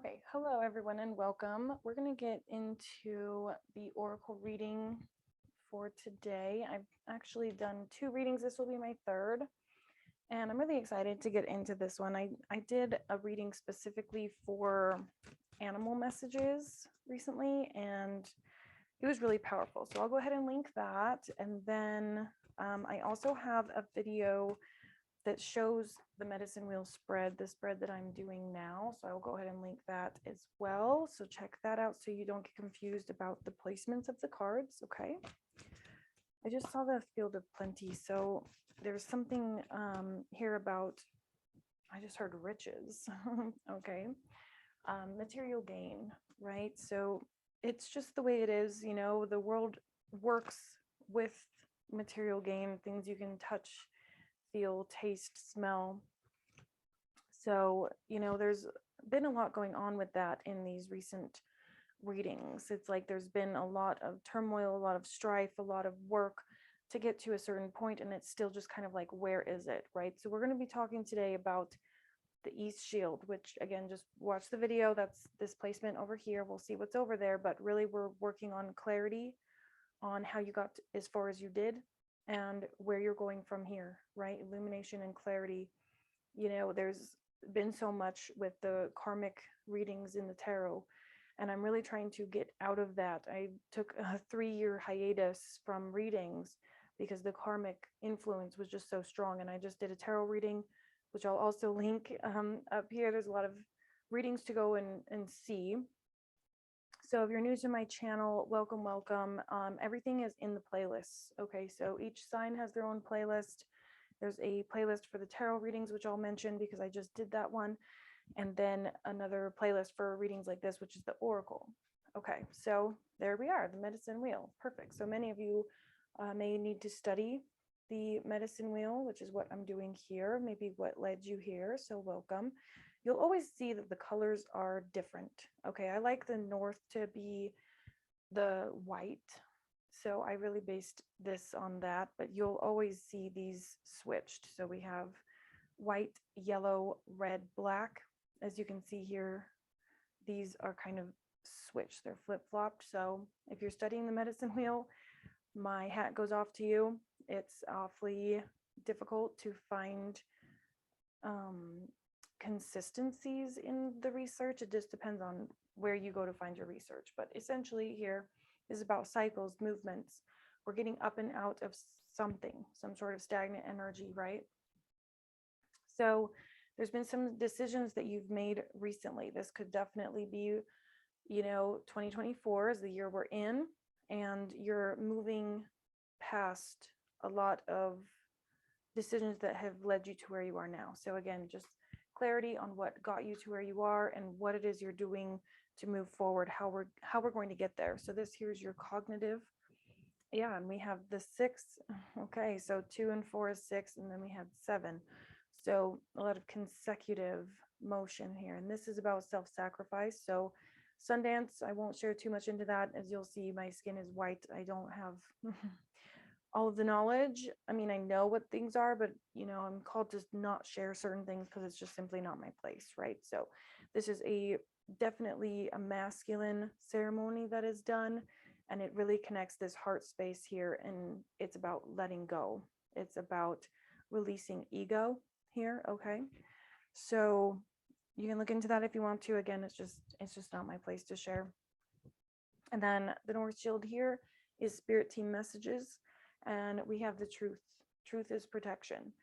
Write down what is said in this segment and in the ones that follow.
Okay, hello everyone and welcome. We're going to get into the oracle reading for today. I've actually done two readings. This will be my third, and I'm really excited to get into this one. I did a reading specifically for animal messages recently, and it was really powerful. So I'll go ahead and link that. And then I also have a video that shows the medicine wheel spread, the spread that I'm doing now. So I will go ahead and link that as well. So check that out so you don't get confused about the placements of the cards. Okay. I just saw the field of plenty. So there's something here about, I just heard riches. Okay. Material gain, right? So it's just the way it is. You know, the world works with material gain, things you can touch, feel, taste, smell. So, you know, there's been a lot going on with that in these recent readings. It's like there's been a lot of turmoil, a lot of strife, a lot of work to get to a certain point, and it's still just kind of like, where is it, right? So we're going to be talking today about the East Shield, which again, just watch the video. That's this placement over here. We'll see what's over there, but really we're working on clarity on how you got as far as you did and where you're going from here, right? Illumination and clarity. You know, there's been so much with the karmic readings in the tarot, and I'm really trying to get out of that. I took a 3-year hiatus from readings because the karmic influence was just so strong, and I just did a tarot reading, which I'll also link up here. There's a lot of readings to go and see. So if you're new to my channel, welcome, welcome. Everything is in the playlists. Okay, so each sign has their own playlist. There's a playlist for the tarot readings, which I'll mention because I just did that one. And then another playlist for readings like this, which is the oracle. Okay, so there we are, the medicine wheel. Perfect. So many of you may need to study the medicine wheel, which is what I'm doing here, maybe what led you here. So welcome. You'll always see that the colors are different. Okay, I like the north to be the white. So I really based this on that, but you'll always see these switched. So we have white, yellow, red, black. As you can see here, these are kind of switched. They're flip-flopped. So if you're studying the medicine wheel, my hat goes off to you. It's awfully difficult to find consistencies in the research. It just depends on where you go to find your research. But essentially here is about cycles, movements. We're getting up and out of something, some sort of stagnant energy, right? So there's been some decisions that you've made recently. This could definitely be, you know, 2024 is the year we're in, and you're moving past a lot of decisions that have led you to where you are now. So again, just clarity on what got you to where you are and what it is you're doing to move forward, how we're going to get there. So this here's your cognitive. Yeah, and we have the 6. Okay, so 2 and 4 is 6, and then we have 7. So a lot of consecutive motion here, and this is about self-sacrifice. So Sundance, I won't share too much into that. As you'll see, my skin is white. I don't have all of the knowledge. I mean, I know what things are, but you know, I'm called to not share certain things because it's just simply not my place, right? So this is definitely a masculine ceremony that is done, and it really connects this heart space here, and it's about letting go. It's about releasing ego here. Okay, so you can look into that if you want to. Again, it's just not my place to share. And then the North Shield here is spirit team messages, and we have the truth. Truth is protection.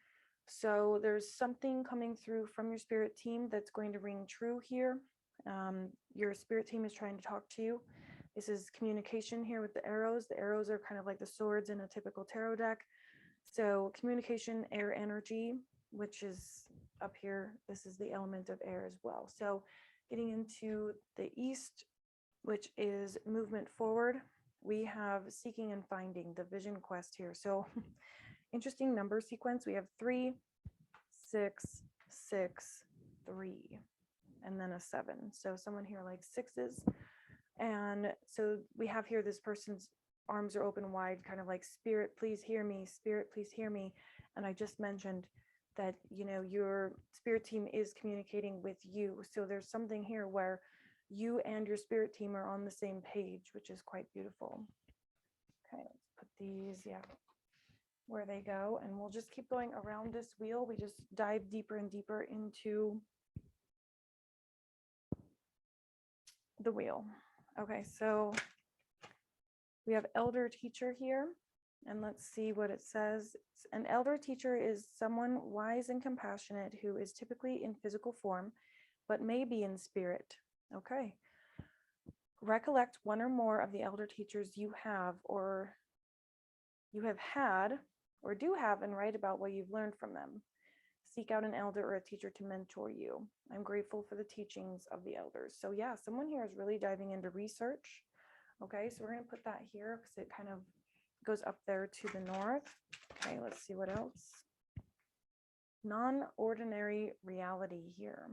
So there's something coming through from your spirit team that's going to ring true here. Your spirit team is trying to talk to you. This is communication here with the arrows. The arrows are kind of like the swords in a typical tarot deck. So communication, air energy, which is up here. This is the element of air as well. So getting into the east, which is movement forward, we have seeking and finding, the vision quest here. So interesting number sequence. We have 3, 6, 6, 3, and then a 7. So someone here likes 6s. And so we have here this person's arms are open wide, kind of like, spirit, please hear me. Spirit, please hear me. And I just mentioned that, you know, your spirit team is communicating with you. So there's something here where you and your spirit team are on the same page, which is quite beautiful. Okay, let's put these, yeah, where they go. And we'll just keep going around this wheel. We just dive deeper and deeper into the wheel. Okay, so we have elder teacher here. And let's see what it says. An elder teacher is someone wise and compassionate who is typically in physical form, but may be in spirit. Okay. Recollect one or more of the elder teachers you have or you have had or do have and write about what you've learned from them. Seek out an elder or a teacher to mentor you. I'm grateful for the teachings of the elders. So yeah, someone here is really diving into research. Okay, so we're going to put that here because it kind of goes up there to the north. Okay, let's see what else. Non-ordinary reality here.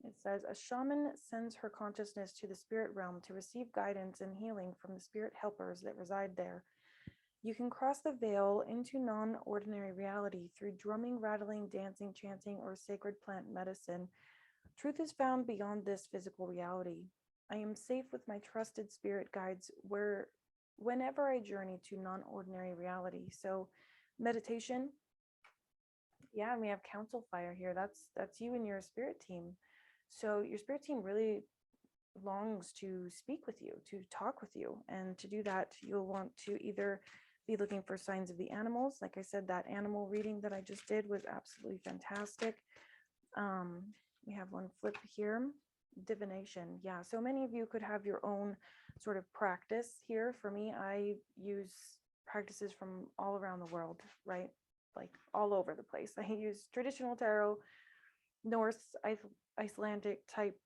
It says a shaman sends her consciousness to the spirit realm to receive guidance and healing from the spirit helpers that reside there. You can cross the veil into non-ordinary reality through drumming, rattling, dancing, chanting, or sacred plant medicine. Truth is found beyond this physical reality. I am safe with my trusted spirit guides whenever I journey to non-ordinary reality. So meditation, yeah, and we have council fire here. That's you and your spirit team. So your spirit team really longs to speak with you, to talk with you. And to do that, you'll want to either be looking for signs of the animals. Like I said, that animal reading that I just did was absolutely fantastic. We have one flip here, divination. Yeah, so many of you could have your own sort of practice here. For me, I use practices from all around the world, right? Like all over the place. I use traditional tarot, Norse, Icelandic type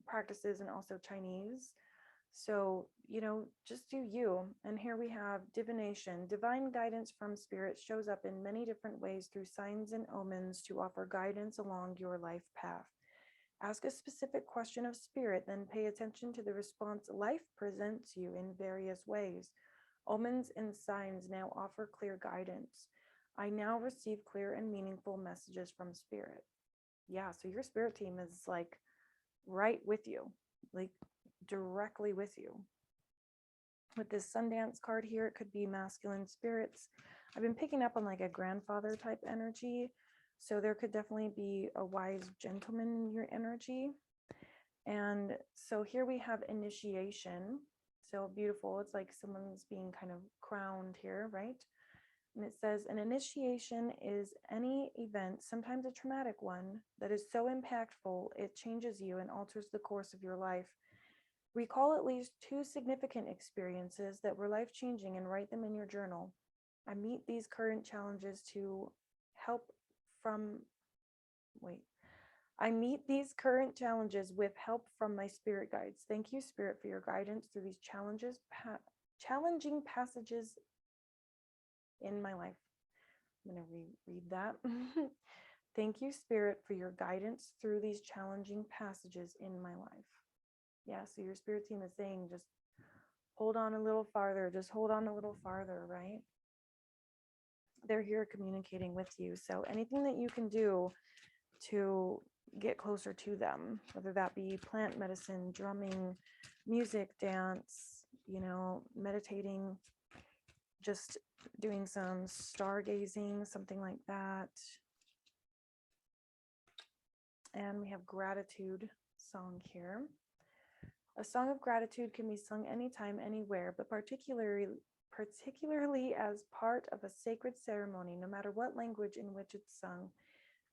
practices, and also Chinese. So, you know, just do you. And here we have divination. Divine guidance from spirit shows up in many different ways through signs and omens to offer guidance along your life path. Ask a specific question of spirit, then pay attention to the response life presents you in various ways. Omens and signs now offer clear guidance. I now receive clear and meaningful messages from spirit. Yeah, so your spirit team is like right with you, like directly with you. With this Sundance card here, it could be masculine spirits. I've been picking up on like a grandfather type energy. So there could definitely be a wise gentleman in your energy. And so here we have initiation. So beautiful. It's like someone's being kind of crowned here, right? And it says an initiation is any event, sometimes a traumatic one, that is so impactful it changes you and alters the course of your life. Recall at least 2 significant experiences that were life-changing and write them in your journal. I meet these current challenges to help from, wait. I meet these current challenges with help from my spirit guides. Thank you, Spirit, for your guidance through these challenging passages in my life. I'm going to reread that. Thank you, Spirit, for your guidance through these challenging passages in my life. Yeah, so your spirit team is saying just hold on a little farther, just hold on a little farther, right? They're here communicating with you. So anything that you can do to get closer to them, whether that be plant medicine, drumming, music, dance, you know, meditating, just doing some stargazing, something like that. And we have gratitude song here. A song of gratitude can be sung anytime, anywhere, but particularly as part of a sacred ceremony, no matter what language in which it's sung.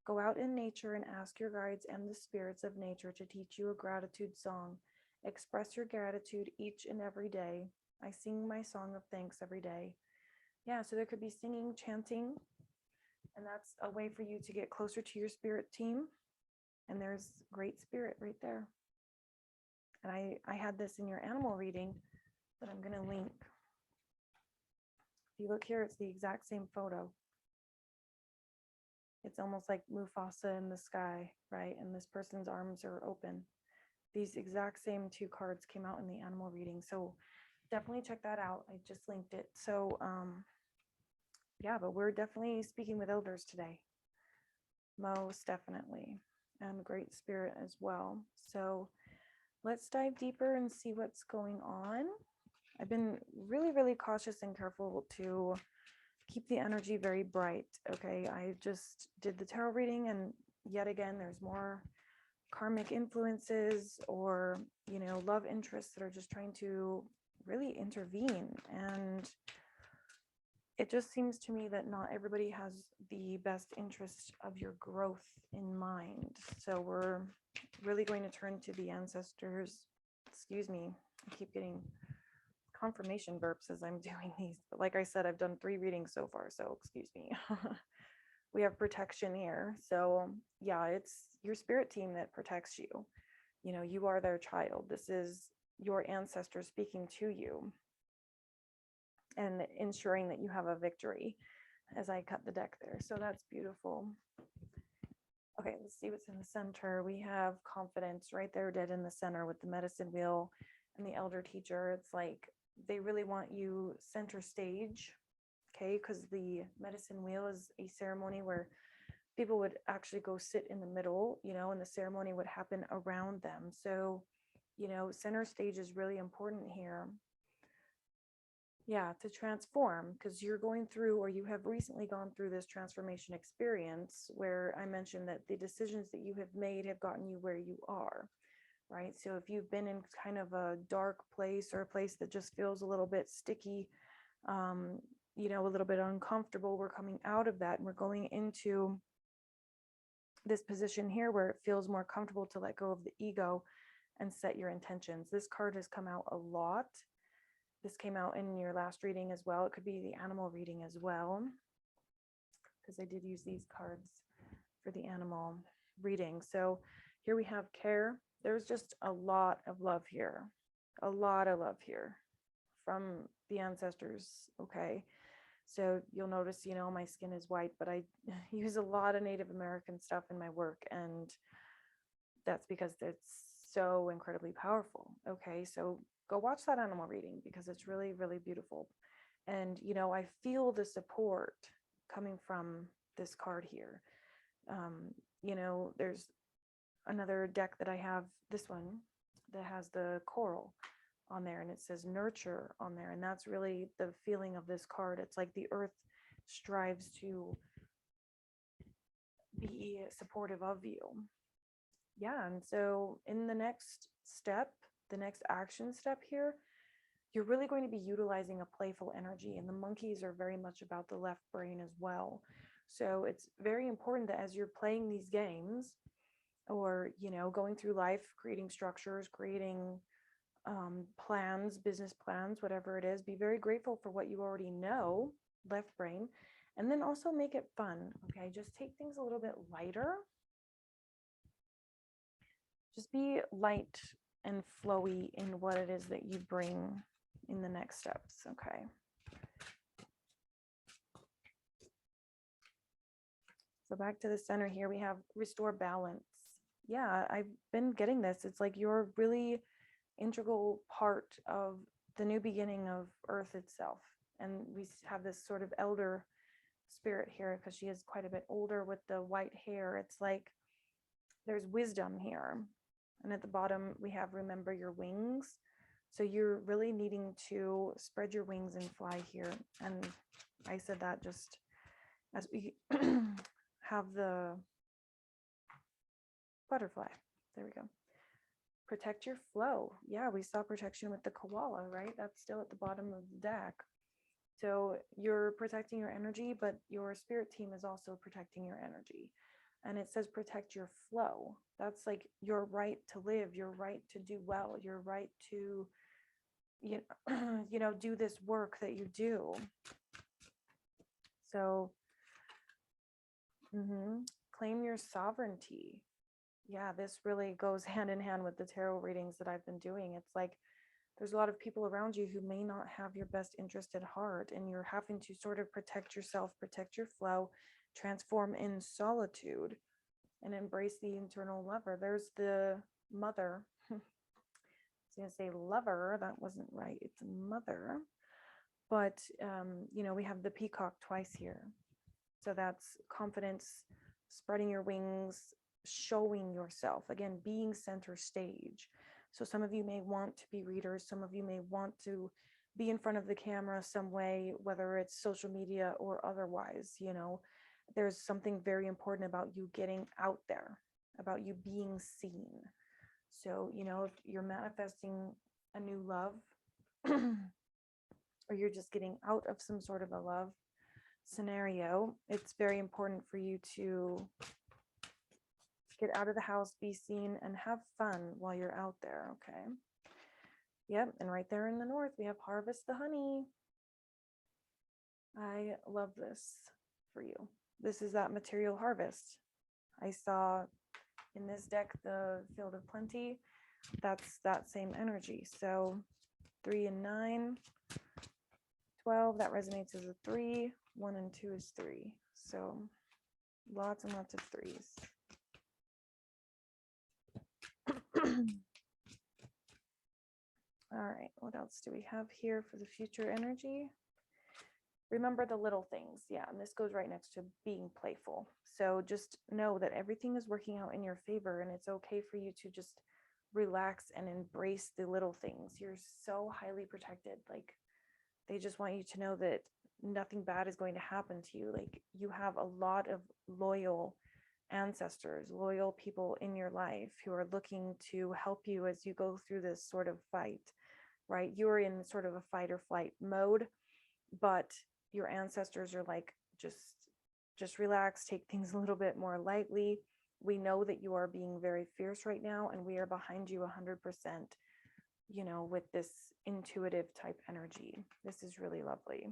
Go out in nature and ask your guides and the spirits of nature to teach you a gratitude song. Express your gratitude each and every day. I sing my song of thanks every day. Yeah, so there could be singing, chanting, and that's a way for you to get closer to your spirit team. And there's great spirit right there. And I had this in your animal reading that I'm going to link. If you look here, it's the exact same photo. It's almost like Mufasa in the sky, right? And this person's arms are open. These exact same 2 cards came out in the animal reading. So definitely check that out. I just linked it. So Yeah, but we're definitely speaking with elders today. Most definitely. And great spirit as well. So let's dive deeper and see what's going on. I've been really, really cautious and careful to keep the energy very bright. Okay. I just did the tarot reading, and yet again, there's more karmic influences or, love interests that are just trying to really intervene. And it just seems to me that not everybody has the best interest of your growth in mind. So we're really going to turn to the ancestors. Excuse me, I keep getting confirmation burps as I'm doing these. But like I said, I've done 3 readings so far, so excuse me. We have protection here. So yeah, it's your spirit team that protects you. You are their child. This is your ancestors speaking to you and ensuring that you have a victory as I cut the deck there. So that's beautiful. Okay, let's see what's in the center. We have confidence right there, dead in the center with the medicine wheel and the elder teacher. It's like they really want you center stage, okay? Because the medicine wheel is a ceremony where people would actually go sit in the middle, and the ceremony would happen around them. So, center stage is really important here. Yeah, to transform, because you're going through, or you have recently gone through this transformation experience where I mentioned that the decisions that you have made have gotten you where you are, right? So if you've been in kind of a dark place or a place that just feels a little bit sticky, a little bit uncomfortable, we're coming out of that and we're going into this position here where it feels more comfortable to let go of the ego and set your intentions. This card has come out a lot. This came out in your last reading as well. It could be the animal reading as well, because I did use these cards for the animal reading. So here we have care. There's just a lot of love here, a lot of love here from the ancestors. Okay. So you'll notice, my skin is white, but I use a lot of Native American stuff in my work. And that's because it's so incredibly powerful. Okay. So go watch that animal reading because it's really, really beautiful. And, I feel the support coming from this card here. There's another deck that I have, this one, that has the coral on there and it says nurture on there. And that's really the feeling of this card. It's like the earth strives to be supportive of you. Yeah. And so in the next step, the next action step here, you're really going to be utilizing a playful energy. And the monkeys are very much about the left brain as well. So it's very important that as you're playing these games or, going through life, creating structures, creating plans, business plans, whatever it is, be very grateful for what you already know, left brain, and then also make it fun. Okay. Just take things a little bit lighter. Just be light and flowy in what it is that you bring in the next steps. Okay. So back to the center here, we have restore balance. Yeah, I've been getting this. It's like you're a really integral part of the new beginning of Earth itself. And we have this sort of elder spirit here because she is quite a bit older with the white hair. It's like there's wisdom here. And at the bottom, we have remember your wings. So you're really needing to spread your wings and fly here. And I said that just as we have the butterfly. There we go. Protect your flow. Yeah, we saw protection with the koala, right? That's still at the bottom of the deck. So you're protecting your energy, but your spirit team is also protecting your energy. And it says protect your flow. That's like your right to live, your right to do well, your right to, do this work that you do. So claim your sovereignty. Yeah, this really goes hand in hand with the tarot readings that I've been doing. It's like there's a lot of people around you who may not have your best interest at heart, and you're having to sort of protect yourself, protect your flow, transform in solitude, and embrace the internal lover. There's the mother. I was going to say lover. That wasn't right. It's mother. But, you know, we have the peacock twice here. So that's confidence, spreading your wings, showing yourself, again, being center stage. So some of you may want to be readers, some of you may want to be in front of the camera some way, whether it's social media or otherwise. You know, there's something very important about you getting out there, about you being seen. So, you know, if you're manifesting a new love, or you're just getting out of some sort of a love scenario, it's very important for you to get out of the house, be seen, and have fun while you're out there. Okay. Yep. And right there in the north, we have harvest the honey. I love this for you. This is that material harvest. I saw in this deck the field of plenty. That's that same energy. So 3 and 9, 12, that resonates as a 3. 1 and 2 is 3. So lots and lots of 3s. All right, what else do we have here for the future energy? Remember the little things. Yeah, and this goes right next to being playful. So just know that everything is working out in your favor, and it's okay for you to just relax and embrace the little things. You're so highly protected. Like, they just want you to know that nothing bad is going to happen to you. Like, you have a lot of loyal ancestors, loyal people in your life who are looking to help you as you go through this sort of fight, right? You're in sort of a fight or flight mode, but your ancestors are like, just relax, take things a little bit more lightly. We know that you are being very fierce right now, and we are behind you 100%, you know, with this intuitive type energy. This is really lovely.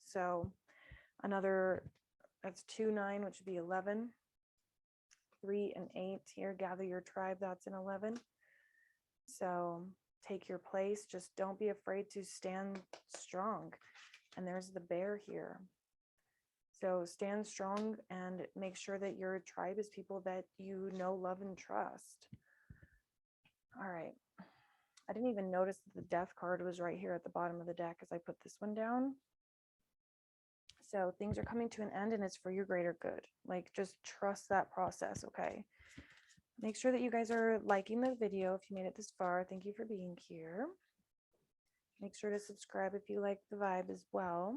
So another, that's 2, 9, which would be 11. 3 and 8 here, gather your tribe, that's an 11. So take your place, just don't be afraid to stand strong. And there's the bear here. So stand strong and make sure that your tribe is people that you know, love, and trust. All right. I didn't even notice that the death card was right here at the bottom of the deck as I put this one down. So things are coming to an end, and it's for your greater good. Like, just trust that process, okay? Make sure that you guys are liking the video if you made it this far. Thank you for being here. Make sure to subscribe if you like the vibe as well.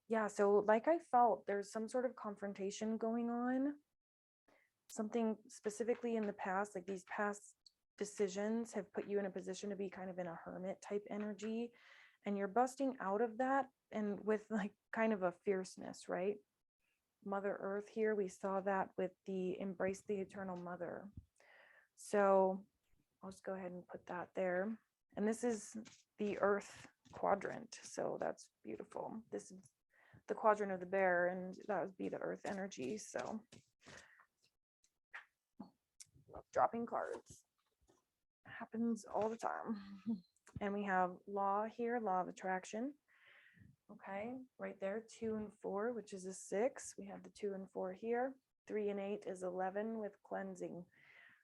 Yeah, so like I felt there's some sort of confrontation going on. Something specifically in the past, like these past decisions have put you in a position to be kind of in a hermit type energy, and you're busting out of that, and with like kind of a fierceness, right? Mother Earth here, we saw that with the embrace the eternal mother. So I'll just go ahead and put that there. And this is the Earth quadrant, so that's beautiful. This is the quadrant of the bear, and that would be the Earth energy. So love dropping cards. Happens all the time. And we have law here, law of attraction. Okay, right there, 2 and 4, which is a 6. We have the 2 and 4 here. 3 and 8 is 11 with cleansing.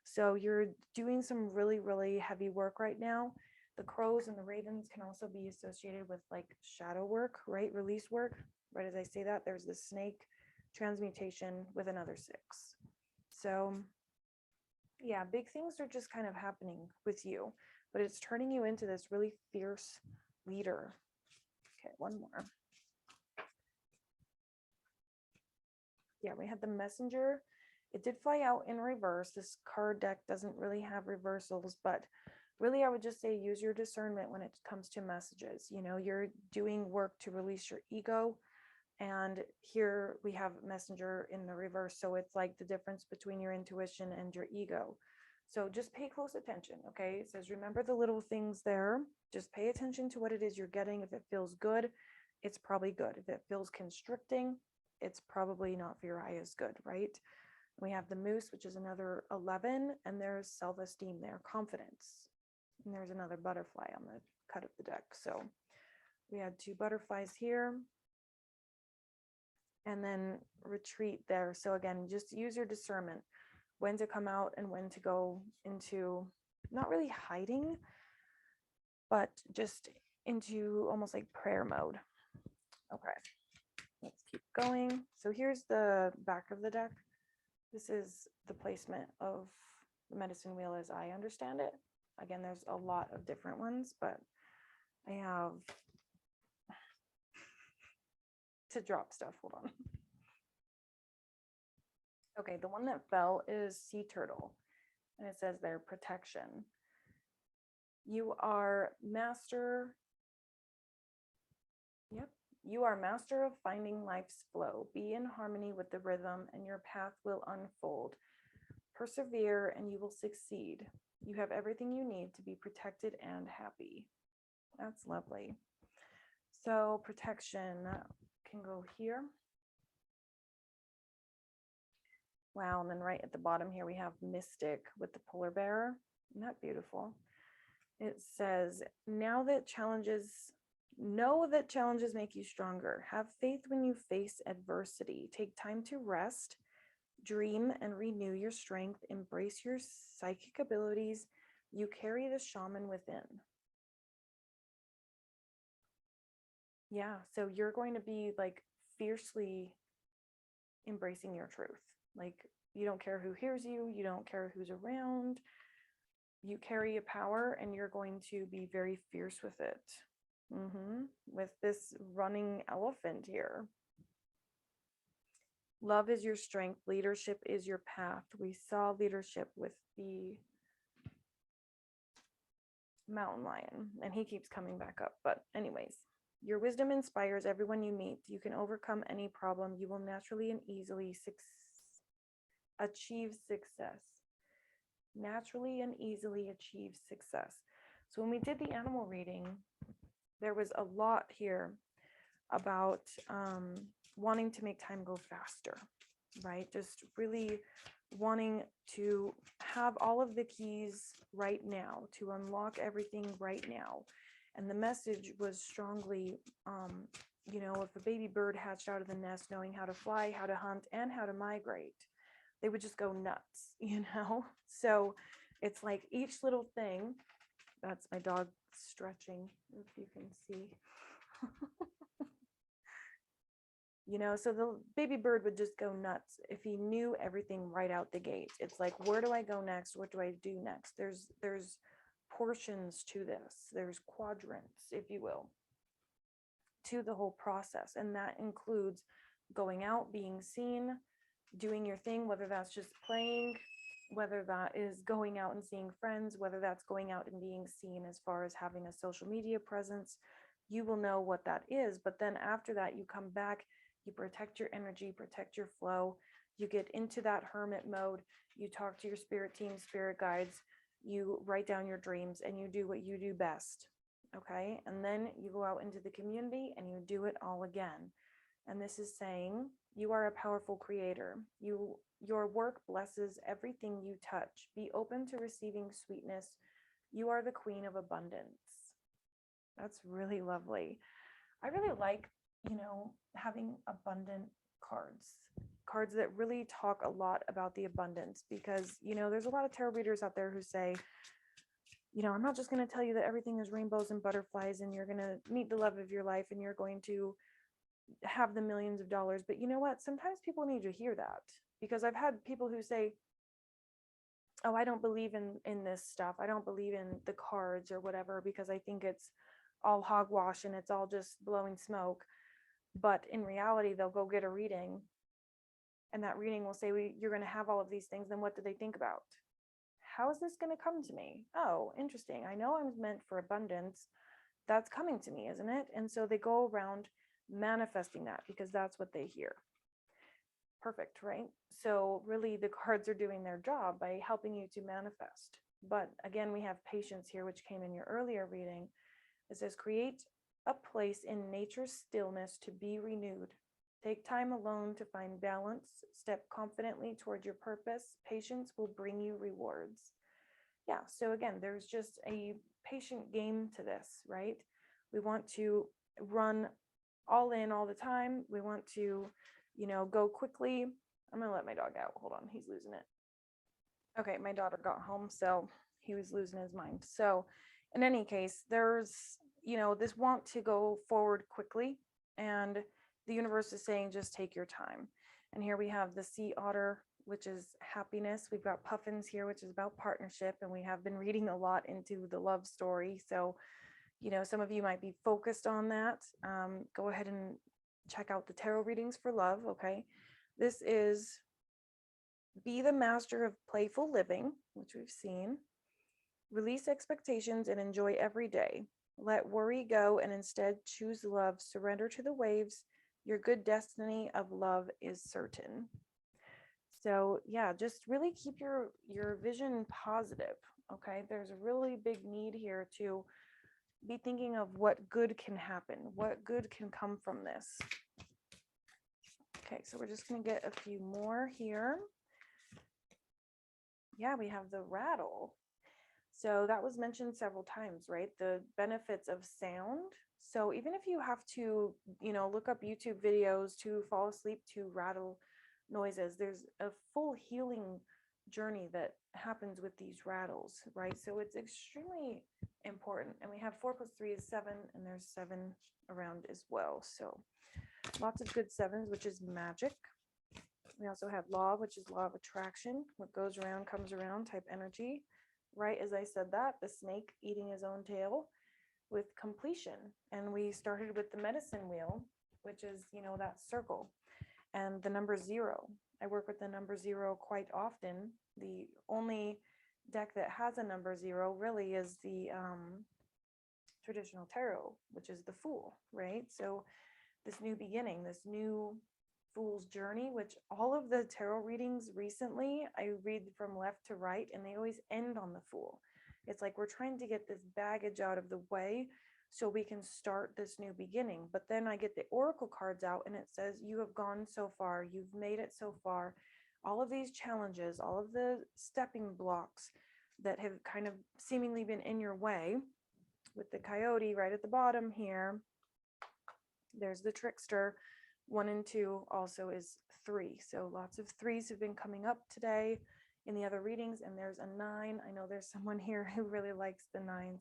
So you're doing some really, really heavy work right now. The crows and the ravens can also be associated with like shadow work, right? Release work. Right as I say that, there's the snake transmutation with another 6. So yeah, big things are just kind of happening with you, but it's turning you into this really fierce leader. Okay, one more. Yeah, we had the messenger. It did fly out in reverse. This card deck doesn't really have reversals, but really I would just say use your discernment when it comes to messages. You know, you're doing work to release your ego. And here we have messenger in the reverse. So it's like the difference between your intuition and your ego. So just pay close attention, okay? It says, remember the little things there. Just pay attention to what it is you're getting. If it feels good, it's probably good. If it feels constricting, it's probably not for your highest good, right? We have the moose, which is another 11, and there's self-esteem there, confidence. And there's another butterfly on the cut of the deck. So we had 2 butterflies here. And then retreat there. So again, just use your discernment when to come out and when to go into not really hiding, but just into almost like prayer mode. Okay, let's keep going. So here's the back of the deck. This is the placement of the medicine wheel as I understand it. Again, there's a lot of different ones, but I have to drop stuff. Hold on. Okay, the one that fell is sea turtle, and it says their protection. You are master. Yep. You are master of finding life's flow. Be in harmony with the rhythm, and your path will unfold. Persevere, and you will succeed. You have everything you need to be protected and happy. That's lovely. So protection can go here. Wow, and then right at the bottom here we have Mystic with the polar bear. Isn't that beautiful? It says, know that challenges make you stronger. Have faith when you face adversity. Take time to rest, dream, and renew your strength. Embrace your psychic abilities. You carry the shaman within. Yeah, so you're going to be like fiercely embracing your truth. Like, you don't care who hears you, you don't care who's around. You carry a power and you're going to be very fierce with it. With this running elephant here. Love is your strength. Leadership is your path. We saw leadership with the mountain lion, and he keeps coming back up. But anyways, your wisdom inspires everyone you meet. You can overcome any problem. You will naturally and easily achieve success. Naturally and easily achieve success. So when we did the animal reading, there was a lot here about wanting to make time go faster, right? Just really wanting to have all of the keys right now, to unlock everything right now. And the message was strongly, if a baby bird hatched out of the nest, knowing how to fly, how to hunt, and how to migrate, they would just go nuts, So it's like each little thing. That's my dog stretching, if you can see. So the baby bird would just go nuts if he knew everything right out the gate. It's like, where do I go next? What do I do next? There's portions to this. There's quadrants, if you will, to the whole process. And that includes going out, being seen, doing your thing, whether that's just playing, whether that is going out and seeing friends, whether that's going out and being seen as far as having a social media presence. You will know what that is. But then after that, you come back, you protect your energy, protect your flow. You get into that hermit mode. You talk to your spirit team, spirit guides. You write down your dreams and you do what you do best. Okay. And then you go out into the community and you do it all again. And this is saying you are a powerful creator. Your work blesses everything you touch. Be open to receiving sweetness. You are the queen of abundance. That's really lovely. I really like, having abundant cards that really talk a lot about the abundance, because, there's a lot of tarot readers out there who say, I'm not just going to tell you that everything is rainbows and butterflies and you're going to meet the love of your life and you're going to have the millions of dollars. But you know what? Sometimes people need to hear that, because I've had people who say, oh, I don't believe in this stuff. I don't believe in the cards or whatever, because I think it's all hogwash and it's all just blowing smoke. But in reality, they'll go get a reading and that reading will say, you're going to have all of these things. Then what do they think about? How is this going to come to me? Oh, interesting. I know I'm meant for abundance. That's coming to me, isn't it? And so they go around manifesting that because that's what they hear. Perfect, right? So really the cards are doing their job by helping you to manifest. But again, we have patience here, which came in your earlier reading. It says, create a place in nature's stillness to be renewed. Take time alone to find balance. Step confidently toward your purpose. Patience will bring you rewards. Yeah, so again, there's just a patient game to this, right? We want to run all in all the time. We want to, go quickly. I'm going to let my dog out. Hold on, he's losing it. Okay, my daughter got home, so he was losing his mind. So in any case, there's, this want to go forward quickly And the universe is saying, just take your time. And here we have the sea otter, which is happiness. We've got puffins here, which is about partnership. And we have been reading a lot into the love story. So, some of you might be focused on that. Go ahead and check out the tarot readings for love. Okay. This is be the master of playful living, which we've seen. Release expectations and enjoy every day. Let worry go and instead choose love. Surrender to the waves. Your good destiny of love is certain. So yeah, just really keep your vision positive. Okay. There's a really big need here to be thinking of what good can happen, what good can come from this. Okay, so we're just going to get a few more here. Yeah, we have the rattle. So that was mentioned several times, right? The benefits of sound. So even if you have to, look up YouTube videos to fall asleep to rattle noises, there's a full healing journey that happens with these rattles, right? So it's extremely important. And we have 4 + 3 is 7, and there's 7 around as well. So lots of good 7s, which is magic. We also have law, which is law of attraction. What goes around comes around type energy. Right as I said that, the snake eating his own tail with completion. And we started with the medicine wheel, which is, that circle. And the number 0. I work with the number 0 quite often. The only deck that has a number 0 really is the traditional tarot, which is the Fool, right? So this new beginning, this new Fool's journey, which all of the tarot readings recently, I read from left to right, and they always end on the Fool. It's like we're trying to get this baggage out of the way so we can start this new beginning. But then I get the oracle cards out, and it says, you have gone so far, you've made it so far. All of these challenges, all of the stepping blocks that have kind of seemingly been in your way, with the coyote right at the bottom here, there's the trickster. 1 and 2 also is 3. So lots of 3s have been coming up today in the other readings. And there's a 9. I know there's someone here who really likes the 9s.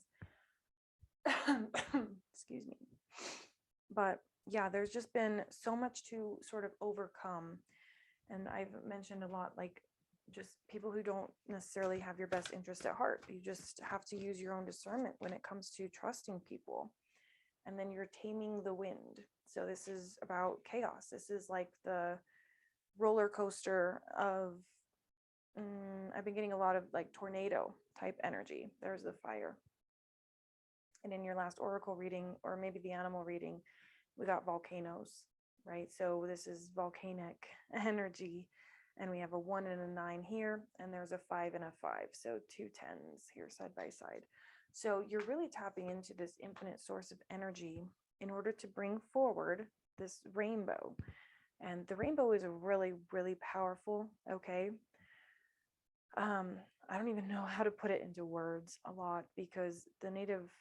Excuse me. But yeah, there's just been so much to sort of overcome. And I've mentioned a lot, like just people who don't necessarily have your best interest at heart. You just have to use your own discernment when it comes to trusting people. And then you're taming the wind. So this is about chaos. This is like the roller coaster of, I've been getting a lot of like tornado type energy. There's the fire. And in your last oracle reading, or maybe the animal reading, we got volcanoes, right? So this is volcanic energy. And we have a 1 and a 9 here, and there's a 5 and a 5. So 2 10s here side by side. So you're really tapping into this infinite source of energy in order to bring forward this rainbow. And the rainbow is really, really powerful. Okay. I don't even know how to put it into words a lot, because the native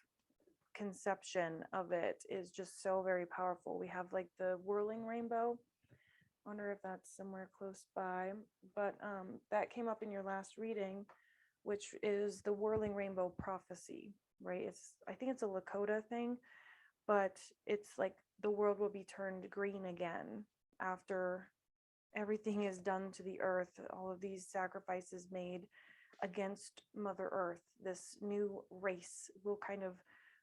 conception of it is just so very powerful. We have like the whirling rainbow. I wonder if that's somewhere close by, but that came up in your last reading, which is the whirling rainbow prophecy, right? I think it's a Lakota thing, but it's like the world will be turned green again after everything is done to the earth, all of these sacrifices made against Mother Earth. This new race will kind of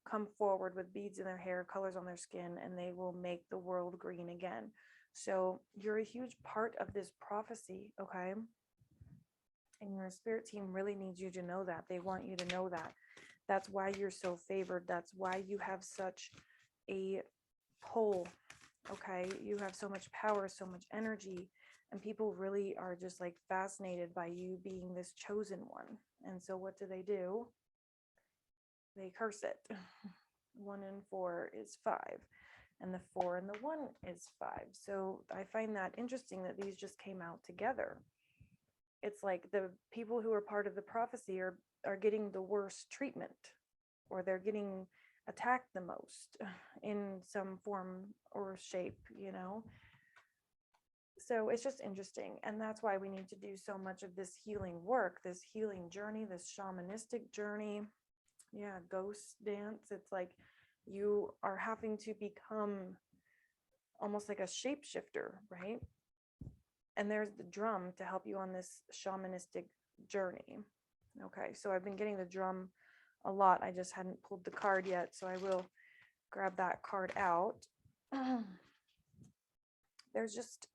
come forward with beads in their hair, colors on their skin, and they will make the world green again. So you're a huge part of this prophecy, okay? And your spirit team really needs you to know that. They want you to know that. That's why you're so favored. That's why you have such a pull, okay? You have so much power, so much energy, and people really are just like fascinated by you being this chosen one. And so what do? They curse it. 1 and 4 is 5. And the 4 and the 1 is 5. So I find that interesting that these just came out together. It's like the people who are part of the prophecy are getting the worst treatment, or they're getting attacked the most in some form or shape, So it's just interesting. And that's why we need to do so much of this healing work, this healing journey, this shamanistic journey. Yeah, ghost dance. It's like you are having to become almost like a shapeshifter, right? And there's the drum to help you on this shamanistic journey. Okay, so I've been getting the drum a lot. I just hadn't pulled the card yet, so I will grab that card out. There's just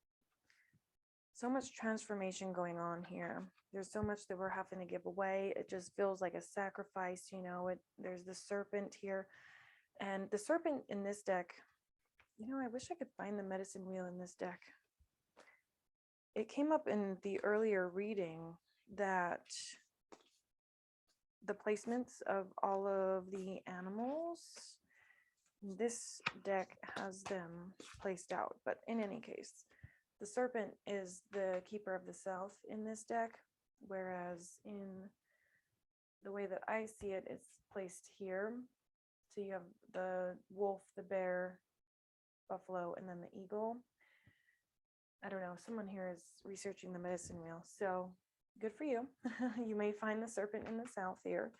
so much transformation going on here. There's so much that we're having to give away. It just feels like a sacrifice, you know. There's the serpent here, and the serpent in this deck, you know, I wish I could find the medicine wheel in this deck. It came up in the earlier reading that the placements of all of the animals, this deck has them placed out. But in any case, the serpent is the keeper of the south in this deck, whereas in the way that I see it, it's placed here. So you have the wolf, the bear, buffalo, and then the eagle. I don't know, someone here is researching the medicine wheel, so good for you. You may find the serpent in the south here.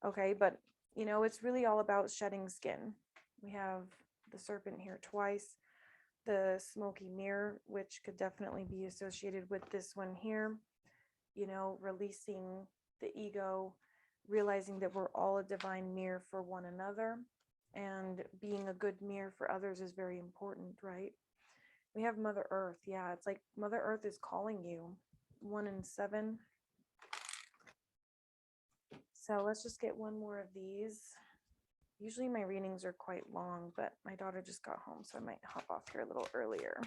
Okay, but you know, it's really all about shedding skin. We have the serpent here twice, the smoky mirror, which could definitely be associated with this one here. You know, releasing the ego, realizing that we're all a divine mirror for one another, and being a good mirror for others is very important, right? We have Mother Earth. Yeah, it's like Mother Earth is calling you. 1 in 7. So let's just get one more of these. Usually my readings are quite long, but my daughter just got home, so I might hop off here a little earlier.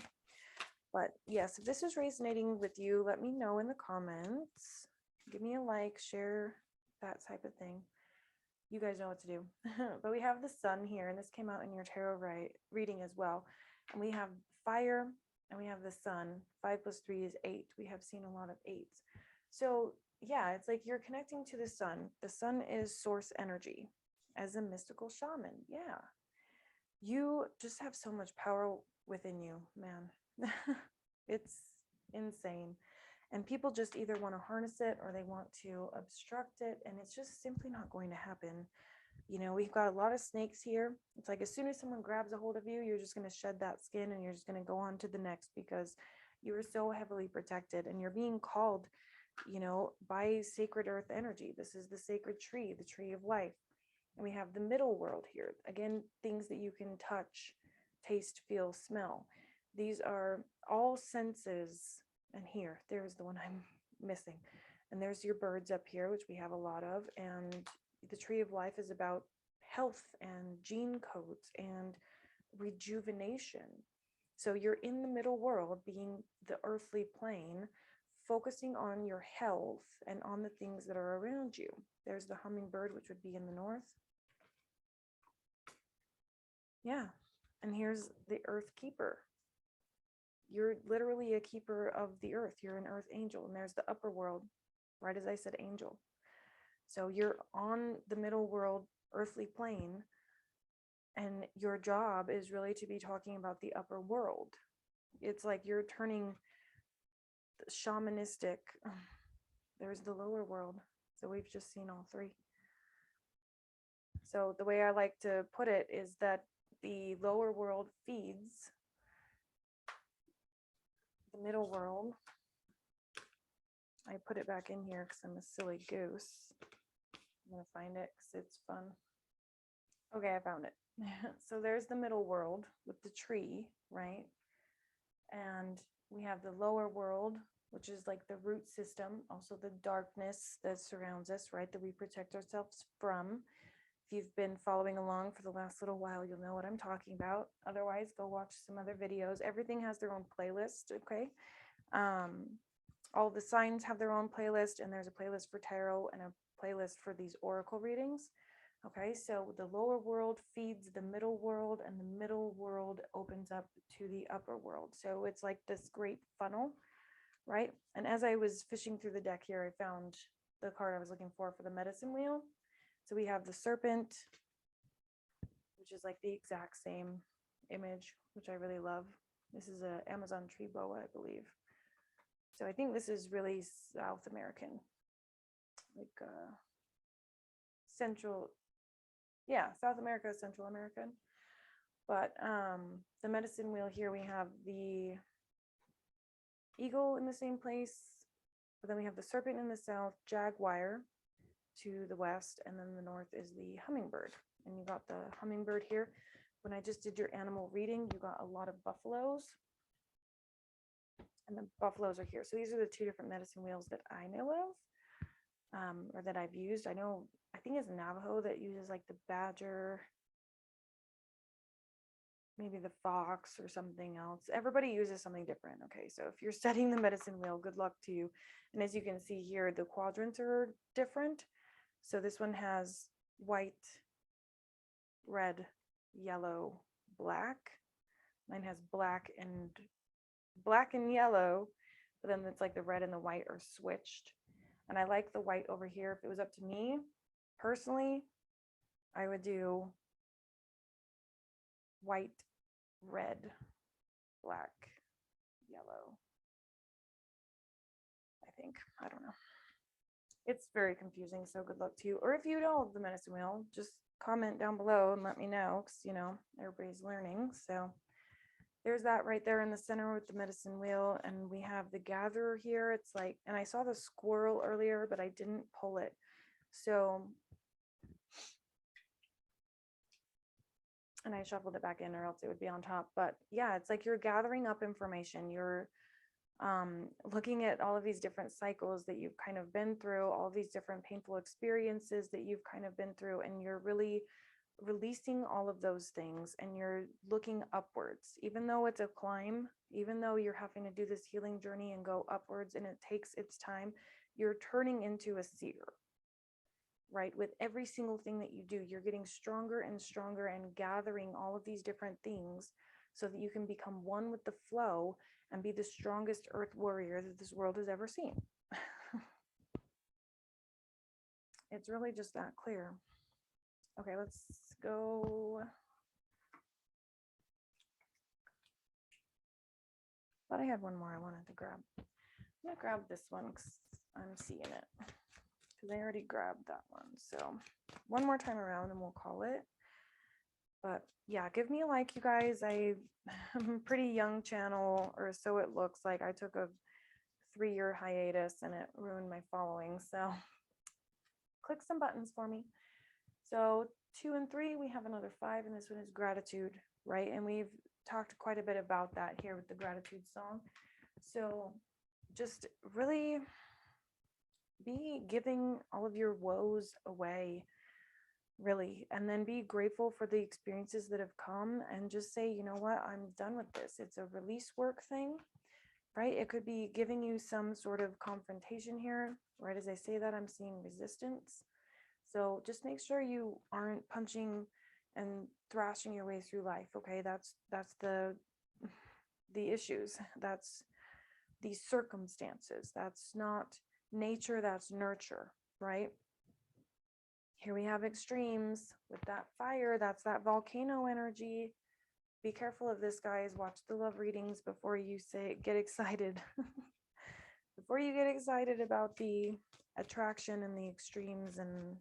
But yes, if this is resonating with you, let me know in the comments. Give me a like, share, that type of thing. You guys know what to do. But we have the sun here, and this came out in your tarot reading as well. And we have fire, and we have the sun. 5 + 3 is 8. We have seen a lot of 8s. So yeah, it's like you're connecting to the sun. The sun is source energy. As a mystical shaman, yeah, you just have so much power within you, man. It's insane. And people just either want to harness it or they want to obstruct it, and it's just simply not going to happen. You know, we've got a lot of snakes here. It's like as soon as someone grabs a hold of you, you're just going to shed that skin and you're just going to go on to the next, because you are so heavily protected and you're being called, you know, by sacred earth energy. This is the sacred tree, the tree of life. And we have the middle world here. Again, things that you can touch, taste, feel, smell. These are all senses. And here, there's the one I'm missing. And there's your birds up here, which we have a lot of. And the tree of life is about health and gene codes and rejuvenation. So you're in the middle world, being the earthly plane, focusing on your health and on the things that are around you. There's the hummingbird, which would be in the north. Yeah, and here's the earth keeper. You're literally a keeper of the earth. You're an earth angel. And there's the upper world, right as I said, angel. So you're on the middle world, earthly plane, and your job is really to be talking about the upper world. It's like you're turning shamanistic. There's the lower world. So we've just seen all three. So the way I like to put it is that the lower world feeds the middle world. I put it back in here because I'm a silly goose. I'm going to find it because it's fun. Okay, I found it. So there's the middle world with the tree, right? And we have the lower world, which is like the root system, also the darkness that surrounds us, right? That we protect ourselves from. If you've been following along for the last little while, you'll know what I'm talking about. Otherwise, go watch some other videos. Everything has their own playlist, okay? All the signs have their own playlist, and there's a playlist for tarot and a playlist for these oracle readings. Okay, so the lower world feeds the middle world, and the middle world opens up to the upper world. So it's like this great funnel, right? And as I was fishing through the deck here, I found the card I was looking for the medicine wheel. So we have the serpent, which is like the exact same image, which I really love. This is an Amazon tree boa, I believe. So I think this is really South American, like Central, yeah, South America, Central American. But the medicine wheel here, we have the eagle in the same place, but then we have the serpent in the south, jaguar to the west, and then the north is the hummingbird. And you got the hummingbird here. When I just did your animal reading, you got a lot of buffaloes, and the buffaloes are here. So these are the two different medicine wheels that I know of, or that I've used. I think it's Navajo that uses like the badger, maybe the fox or something else. Everybody uses something different. Okay, so if you're studying the medicine wheel, good luck to you. And as you can see here, the quadrants are different. So this one has white, red, yellow, black. Mine has black and yellow, but then it's like the red and the white are switched. And I like the white over here. If it was up to me personally, I would do white, red, black, yellow. I think, I don't know. It's very confusing, so good luck to you. Or if you know the medicine wheel, just comment down below and let me know, because you know everybody's learning. So there's that right there in the center with the medicine wheel, and we have the gatherer here. It's like, and I saw the squirrel earlier, but I didn't pull it. So, and I shuffled it back in, or else it would be on top. But yeah, it's like you're gathering up information. You're looking at all of these different cycles that you've kind of been through, all these different painful experiences that you've kind of been through, and you're really releasing all of those things, and you're looking upwards. Even though it's a climb, even though you're having to do this healing journey and go upwards and it takes its time, you're turning into a seer, right? With every single thing that you do, you're getting stronger and stronger and gathering all of these different things so that you can become one with the flow and be the strongest earth warrior that this world has ever seen. It's really just that clear. Okay, let's go. Thought I had one more I wanted to grab. I'm gonna grab this one because I'm seeing it, because I already grabbed that one. So one more time around and we'll call it. But yeah, give me a like, you guys. I'm a pretty young channel, or so it looks like. I took a 3-year hiatus and it ruined my following. So click some buttons for me. So 2 and 3, we have another 5, and this one is gratitude, right? And we've talked quite a bit about that here with the gratitude song. So just really be giving all of your woes away, really, and then be grateful for the experiences that have come, and just say, you know what, I'm done with this. It's a release work thing, right? It could be giving you some sort of confrontation here, right? As I say that, I'm seeing resistance. So just make sure you aren't punching and thrashing your way through life. Okay, that's the issues. That's the circumstances. That's not nature, that's nurture, right? Here we have extremes with that fire. That's that volcano energy. Be careful of this, guys. Watch the love readings before you get excited. Before you get excited about the attraction and the extremes and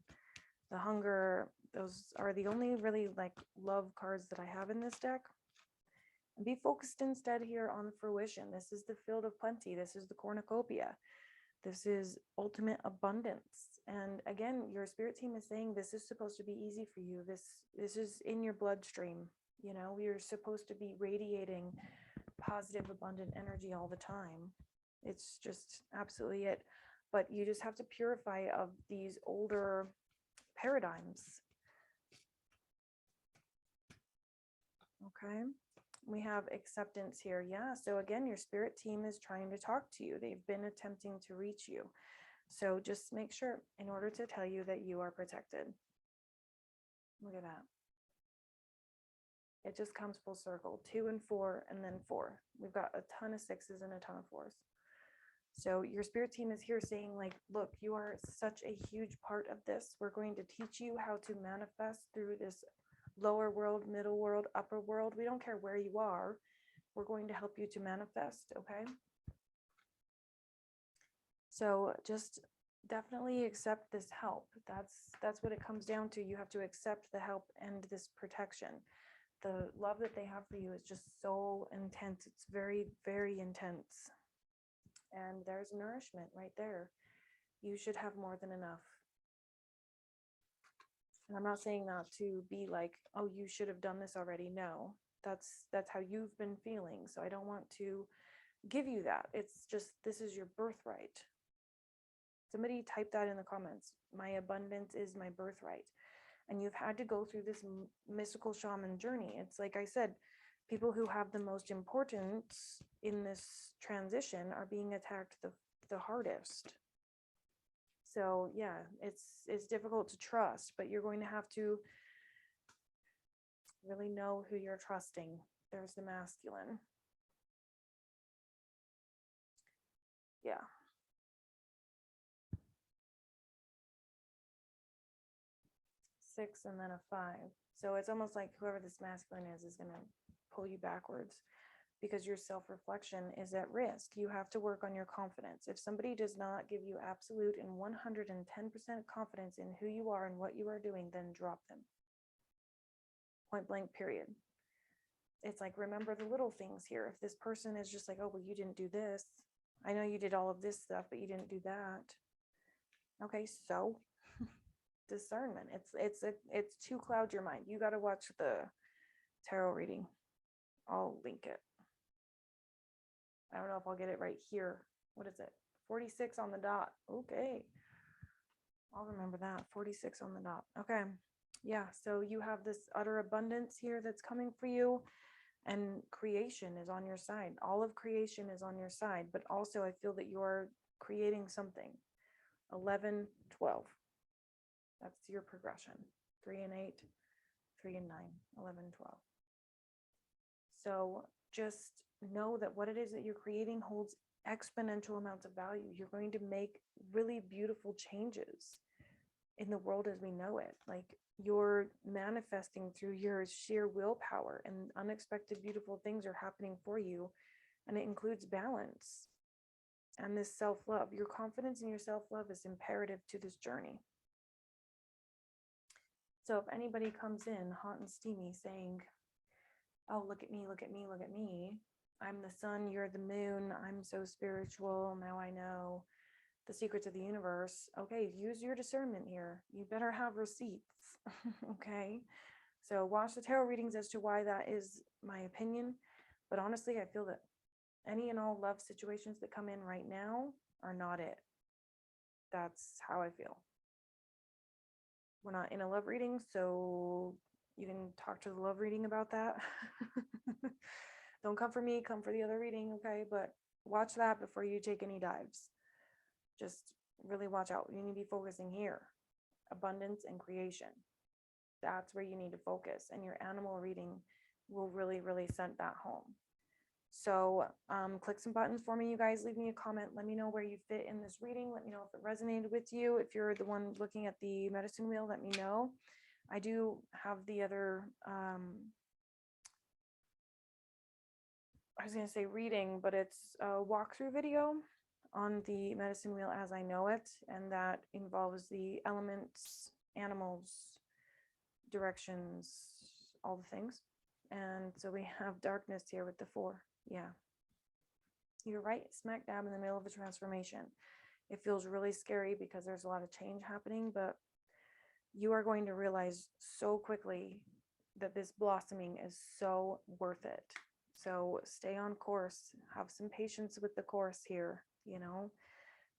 the hunger. Those are the only really like love cards that I have in this deck. And be focused instead here on fruition. This is the field of plenty. This is the cornucopia. This is ultimate abundance. And again, your spirit team is saying this is supposed to be easy for you. This is in your bloodstream. You know, you're supposed to be radiating positive, abundant energy all the time. It's just absolutely it. But you just have to purify of these older paradigms. Okay, we have acceptance here. Yeah, so again, your spirit team is trying to talk to you. They've been attempting to reach you. So just make sure, in order to tell you that you are protected. Look at that. It just comes full circle. 2 and 4 and then 4. We've got a ton of 6s and a ton of 4s. So your spirit team is here saying, like, look, you are such a huge part of this. We're going to teach you how to manifest through this lower world, middle world, upper world. We don't care where you are. We're going to help you to manifest, okay? So just definitely accept this help. That's what it comes down to. You have to accept the help and this protection. the love that they have for you is just so intense. It's very, very intense. And there's nourishment right there. You should have more than enough. And I'm not saying that to be like, oh, you should have done this already. No, that's how you've been feeling. So I don't want to give you that. It's just, this is your birthright. Somebody type that in the comments. My abundance is my birthright. And you've had to go through this mystical shaman journey. It's like I said, people who have the most importance in this transition are being attacked the hardest. So yeah, it's difficult to trust, but you're going to have to really know who you're trusting. There's the masculine. Yeah. Six and then a five. So it's almost like whoever this masculine is going to pull you backwards because your self-reflection is at risk. You have to work on your confidence. If somebody does not give you absolute and 110% confidence in who you are and what you are doing, then drop them. Point blank, period. It's like, remember the little things here. If this person is just like, oh, well, you didn't do this. I know you did all of this stuff, but you didn't do that. Okay, so discernment. It's to cloud your mind. You got to watch the tarot reading. I'll link it. I don't know if I'll get it right here. What is it? 46 on the dot. Okay. I'll remember that. 46 on the dot. Okay. Yeah. So you have this utter abundance here that's coming for you, and creation is on your side. All of creation is on your side, but also I feel that you're creating something. 11, 12. That's your progression. 3 and 8, 3 and 9, 11, 12. So just know that what it is that you're creating holds exponential amounts of value. You're going to make really beautiful changes in the world as we know it. Like, you're manifesting through your sheer willpower, and unexpected beautiful things are happening for you. And it includes balance and this self-love. Your confidence in your self-love is imperative to this journey. So if anybody comes in hot and steamy saying, oh, look at me, look at me, look at me. I'm the sun, you're the moon. I'm so spiritual. Now I know the secrets of the universe. Okay, use your discernment here. You better have receipts. Okay. So watch the tarot readings as to why that is my opinion. But honestly, I feel that any and all love situations that come in right now are not it. That's how I feel. We're not in a love reading, so you can talk to the love reading about that. Don't come for me, come for the other reading, okay? But watch that before you take any dives. Just really watch out. You need to be focusing here. Abundance and creation. That's where you need to focus. And your animal reading will really, really send that home. So click some buttons for me, you guys. Leave me a comment. Let me know where you fit in this reading. Let me know if it resonated with you. If you're the one looking at the medicine wheel, let me know. I do have the other, I was going to say reading, but it's a walkthrough video on the medicine wheel as I know it. And that involves the elements, animals, directions, all the things. And so we have darkness here with the 4. Yeah. You're right smack dab in the middle of a transformation. It feels really scary because there's a lot of change happening, but you are going to realize so quickly that this blossoming is so worth it. So stay on course, have some patience with the course here. You know,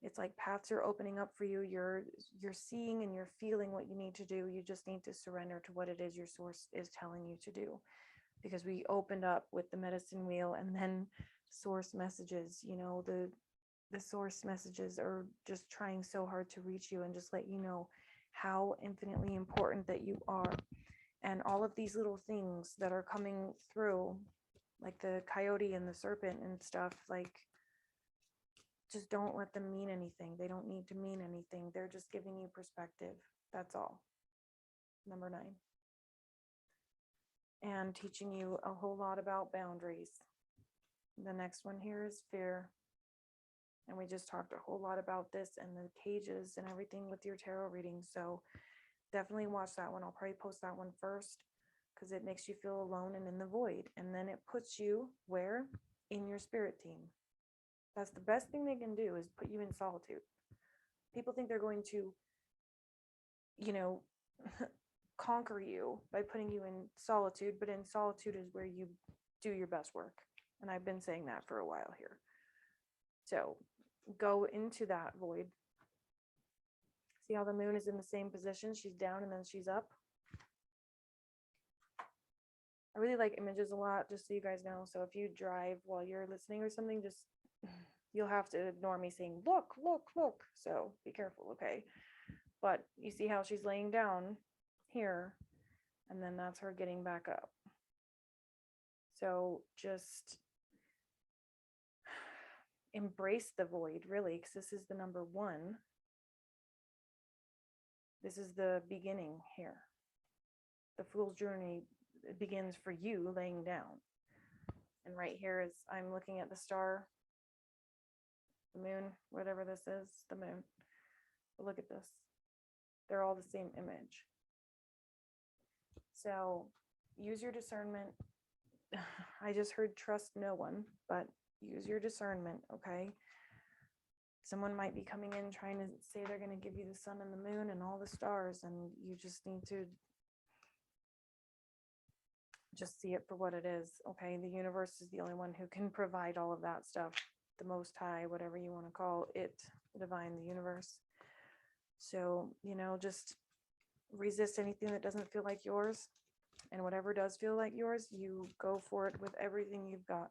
it's like paths are opening up for you. You're seeing and you're feeling what you need to do. You just need to surrender to what it is your source is telling you to do. Because we opened up with the medicine wheel and then source messages. You know, the source messages are just trying so hard to reach you and just let you know how infinitely important that you are. And all of these little things that are coming through, like the coyote and the serpent and stuff, like, just don't let them mean anything. They don't need to mean anything. They're just giving you perspective. That's all. Number 9. And teaching you a whole lot about boundaries. The next one here is fear. And we just talked a whole lot about this and the cages and everything with your tarot reading. So definitely watch that one. I'll probably post that one first because it makes you feel alone and in the void. And then it puts you where? In your spirit team. That's the best thing they can do, is put you in solitude. People think they're going to, you know, conquer you by putting you in solitude, but in solitude is where you do your best work. And I've been saying that for a while here. So go into that void. See how the moon is in the same position? She's down and then she's up. I really like images a lot, just so you guys know. So if you drive while you're listening or something, just you'll have to ignore me saying, look, look, look. So be careful, okay? But you see how she's laying down here, and then that's her getting back up. So just embrace the void, really, because this is the number one. This is the beginning here. The fool's journey begins for you laying down. And right here is, I'm looking at the star, the moon, whatever this is, the moon. But look at this. They're all the same image. So use your discernment. I just heard trust no one, but use your discernment, okay? Someone might be coming in trying to say they're going to give you the sun and the moon and all the stars, and you just need to just see it for what it is, okay? The universe is the only one who can provide all of that stuff. The Most High, whatever you want to call it, the divine, the universe. So, you know, just resist anything that doesn't feel like yours. And whatever does feel like yours, you go for it with everything you've got.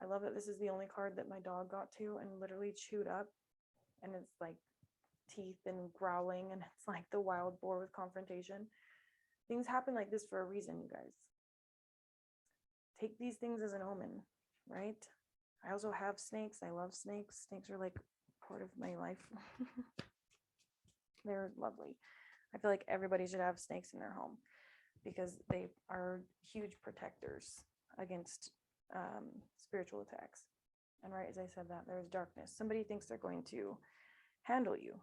I love that this is the only card that my dog got to and literally chewed up. And it's like teeth and growling, and it's like the wild boar with confrontation. Things happen like this for a reason, you guys. Take these things as an omen, right? I also have snakes. I love snakes. Snakes are like part of my life. They're lovely. I feel like everybody should have snakes in their home because they are huge protectors against spiritual attacks. And right as I said that, there's darkness. Somebody thinks they're going to handle you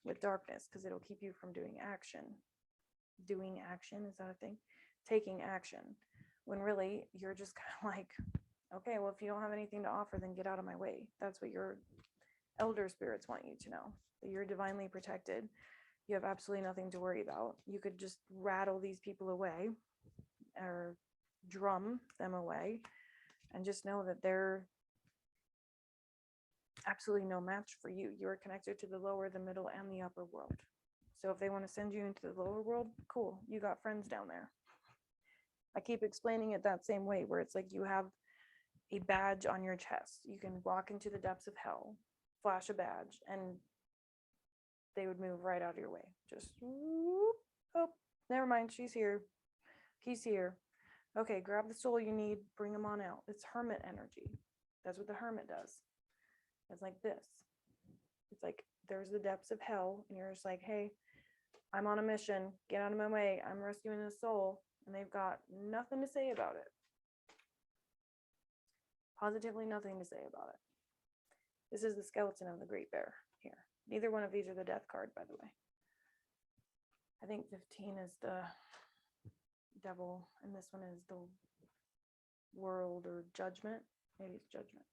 with darkness because it'll keep you from doing action. Doing action, is that a thing? Taking action. When really you're just kind of like, okay, well, if you don't have anything to offer, then get out of my way. That's what your elder spirits want you to know, that you're divinely protected. You have absolutely nothing to worry about. You could just rattle these people away or drum them away and just know that they're absolutely no match for you. You are connected to the lower, the middle, and the upper world. So if they want to send you into the lower world, cool. You got friends down there. I keep explaining it that same way, where it's like you have a badge on your chest. You can walk into the depths of hell, flash a badge, and they would move right out of your way. Just, whoop, oh, never mind. She's here. He's here. Okay, grab the soul you need. Bring them on out. It's hermit energy. That's what the hermit does. It's like this. It's like there's the depths of hell, and you're just like, hey, I'm on a mission. Get out of my way. I'm rescuing a soul. And they've got nothing to say about it. Positively nothing to say about it. This is the skeleton of the great bear here. Neither one of these are the death card, by the way. I think 15 is the devil, and this one is the world or judgment. Maybe it's judgment.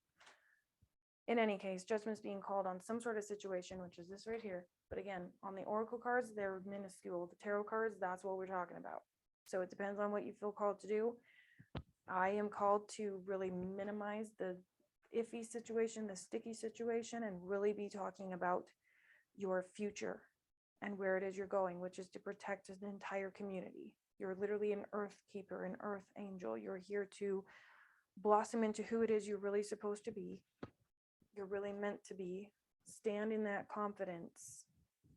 In any case, judgment's being called on some sort of situation, which is this right here. But again, on the oracle cards, they're minuscule. The tarot cards, that's what we're talking about. So it depends on what you feel called to do. I am called to really minimize the iffy situation, the sticky situation, and really be talking about your future and where it is you're going, which is to protect an entire community. You're literally an earth keeper, an earth angel. You're here to blossom into who it is you're really supposed to be. You're really meant to be. Stand in that confidence,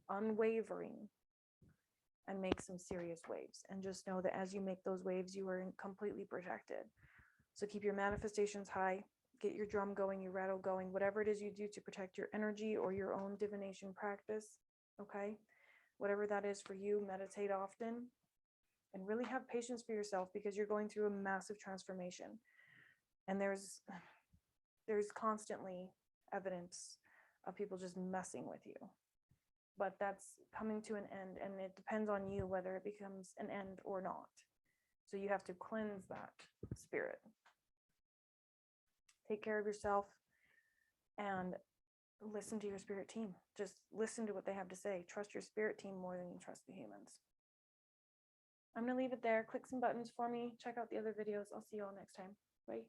unwavering, and make some serious waves. And just know that as you make those waves, you are completely protected. So keep your manifestations high, get your drum going, your rattle going, whatever it is you do to protect your energy or your own divination practice, okay? Whatever that is for you, meditate often and really have patience for yourself, because you're going through a massive transformation. And there's constantly evidence of people just messing with you. but that's coming to an end, and it depends on you whether it becomes an end or not. So you have to cleanse that spirit. Take care of yourself and listen to your spirit team. Just listen to what they have to say. Trust your spirit team more than you trust the humans. I'm going to leave it there. Click some buttons for me. Check out the other videos. I'll see you all next time. Bye.